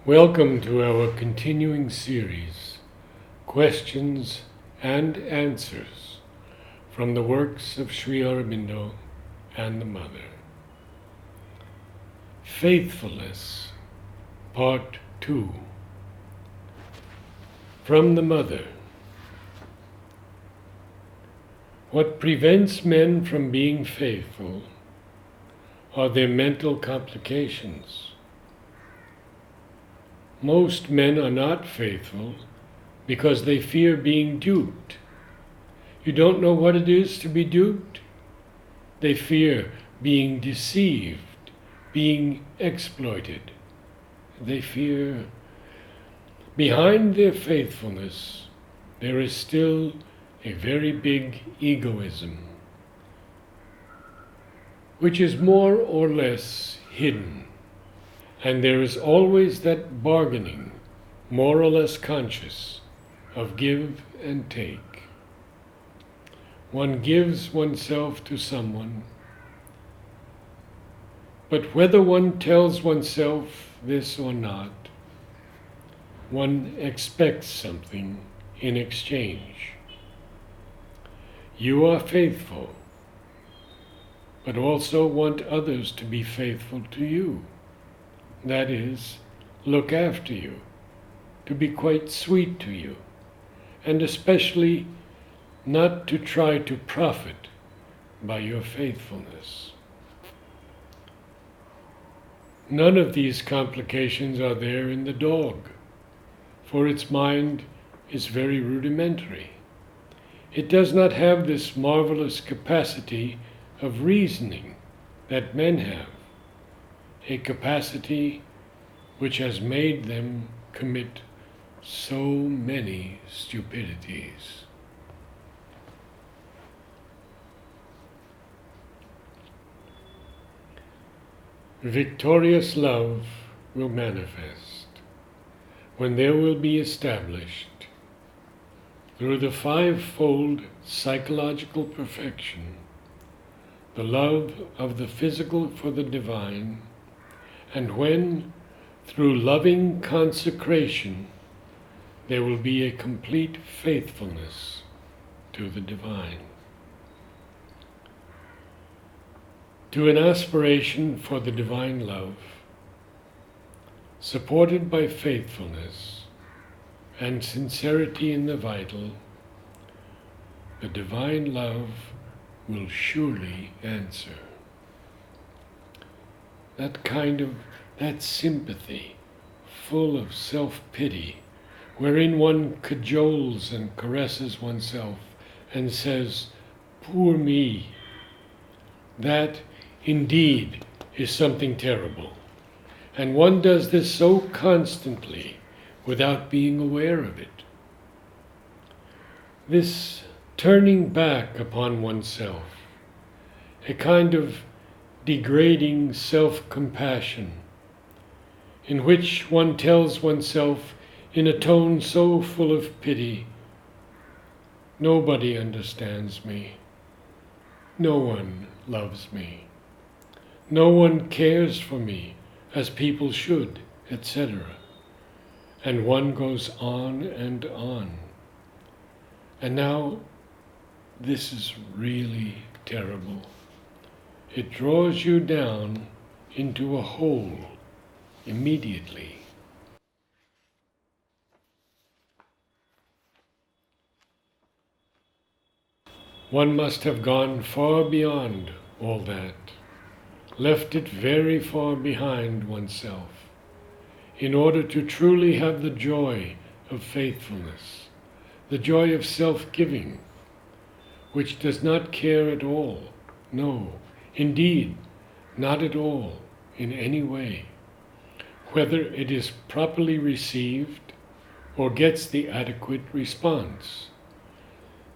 Welcome to our continuing series, Questions and Answers from the works of Sri Aurobindo and the Mother. Faithfulness, Part 2. From the Mother. What prevents men from being faithful are their mental complications. Most men are not faithful because they fear being duped. You don't know what it is to be duped? They fear being deceived, being exploited. They fear behind their faithfulness there is still a very big egoism, which is more or less hidden. And there is always that bargaining, more or less conscious, of give and take. One gives oneself to someone, but whether one tells oneself this or not, one expects something in exchange. You are faithful, but also want others to be faithful to you. That is, look after you, to be quite sweet to you, and especially not to try to profit by your faithfulness. None of these complications are there in the dog, for its mind is very rudimentary. It does not have this marvelous capacity of reasoning that men have, a capacity which has made them commit so many stupidities. Victorious love will manifest when there will be established, through the fivefold psychological perfection, the love of the physical for the divine, and when, through loving consecration, there will be a complete faithfulness to the divine. To an aspiration for the divine love, supported by faithfulness and sincerity in the vital, the divine love will surely answer. That sympathy, full of self-pity, wherein one cajoles and caresses oneself and says, "Poor me," that indeed is something terrible. And one does this so constantly without being aware of it. This turning back upon oneself, a kind of degrading self-compassion, in which one tells oneself in a tone so full of pity, "Nobody understands me. No one loves me. No one cares for me as people should," etc. And one goes on and on. And now, this is really terrible. It draws you down into a hole immediately. One must have gone far beyond all that, left it very far behind oneself, in order to truly have the joy of faithfulness, the joy of self-giving, which does not care at all, no, indeed, not at all, in any way, whether it is properly received or gets the adequate response.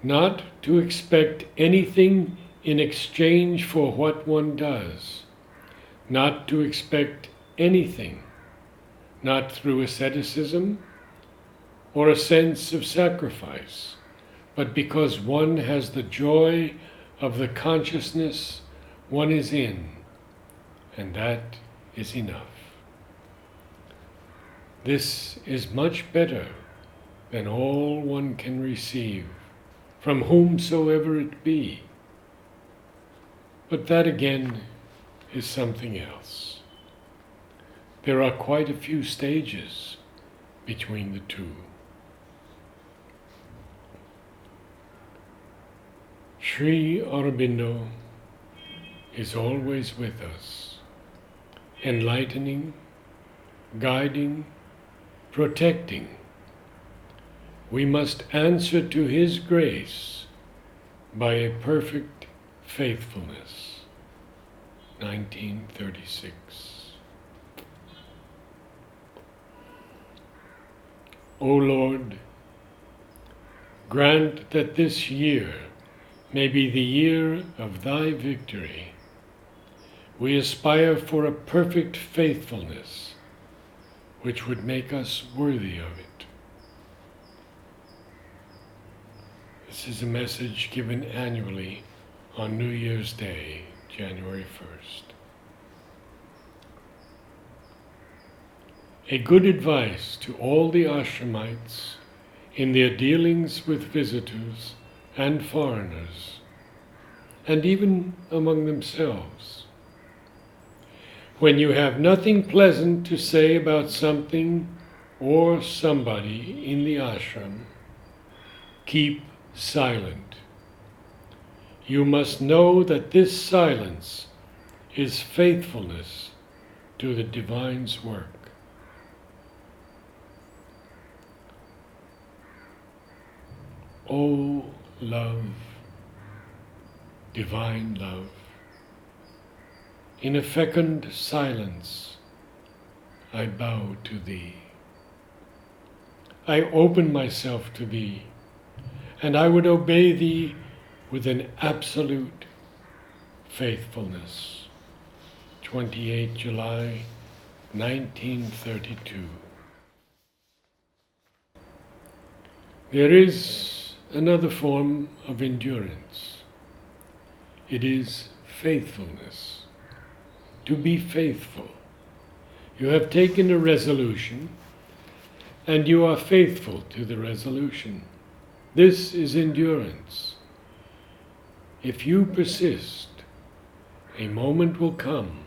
Not to expect anything in exchange for what one does, not to expect anything, not through asceticism or a sense of sacrifice, but because one has the joy of the consciousness one is in, and that is enough. This is much better than all one can receive, from whomsoever it be. But that again is something else. There are quite a few stages between the two. Sri Aurobindo is always with us, enlightening, guiding, protecting. We must answer to His grace by a perfect faithfulness. 1936. O Lord, grant that this year may be the year of Thy victory. We aspire for a perfect faithfulness which would make us worthy of it. This is a message given annually on New Year's Day, January 1st. A good advice to all the ashramites in their dealings with visitors and foreigners, and even among themselves. When you have nothing pleasant to say about something or somebody in the ashram, keep silent. You must know that this silence is faithfulness to the Divine's work. O love, divine love, in a fecund silence I bow to Thee. I open myself to Thee, and I would obey Thee with an absolute faithfulness. 28 July 1932. There is another form of endurance. It is faithfulness. To be faithful. You have taken a resolution, and you are faithful to the resolution. This is endurance. If you persist, a moment will come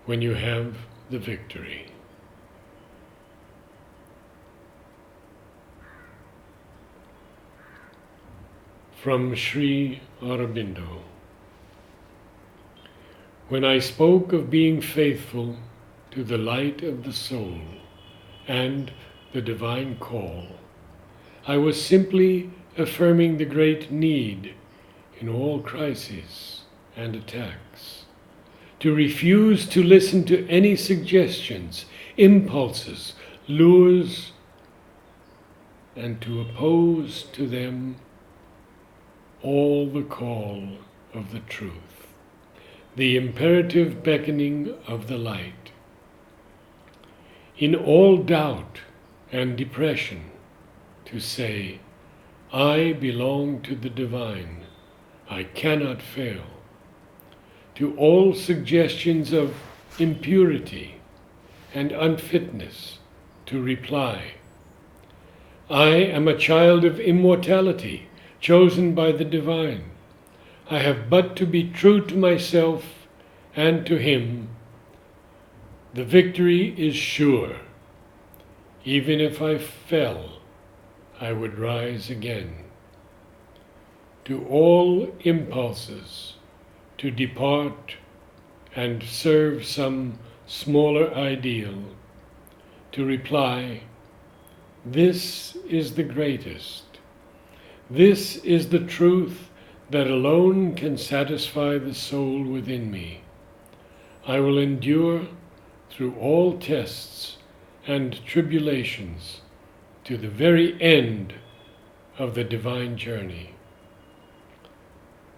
when you have the victory. From Sri Aurobindo. When I spoke of being faithful to the light of the soul and the divine call, I was simply affirming the great need in all crises and attacks to refuse to listen to any suggestions, impulses, lures, and to oppose to them all the call of the truth, the imperative beckoning of the light. In all doubt and depression, to say, I belong to the divine, I cannot fail. To all suggestions of impurity and unfitness, to reply, I am a child of immortality, chosen by the divine. I have but to be true to myself and to Him. The victory is sure. Even if I fell, I would rise again. To all impulses to depart and serve some smaller ideal, to reply, this is the greatest. This is the truth that alone can satisfy the soul within me. I will endure through all tests and tribulations to the very end of the divine journey.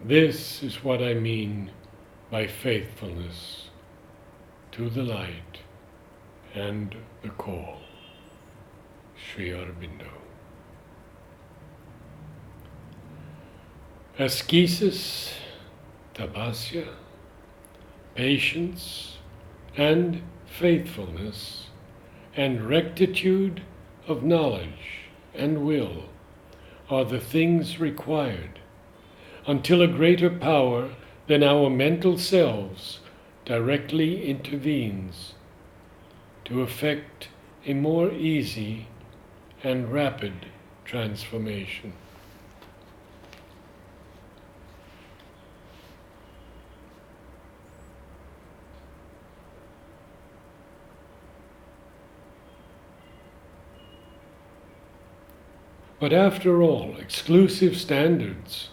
This is what I mean by faithfulness to the light and the call. Sri Aurobindo. Ascesis, tapasya, patience, and faithfulness and rectitude of knowledge and will are the things required, until a greater power than our mental selves directly intervenes to effect a more easy and rapid transformation. But after all, exclusive standards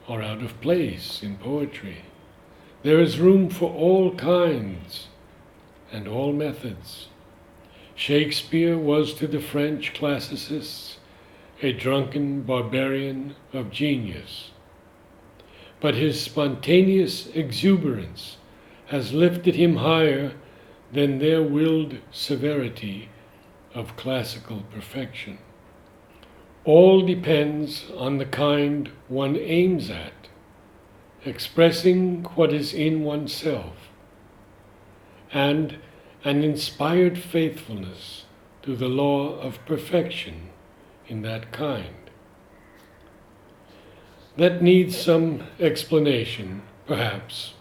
are out of place in poetry. There is room for all kinds and all methods. Shakespeare was to the French classicists a drunken barbarian of genius. But his spontaneous exuberance has lifted him higher than their willed severity of classical perfection. All depends on the kind one aims at, expressing what is in oneself, and an inspired faithfulness to the law of perfection in that kind. That needs some explanation, perhaps,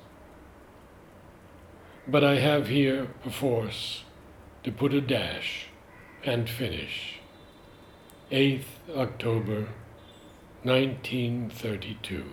but I have here perforce to put a dash and finish. 8th October 1932.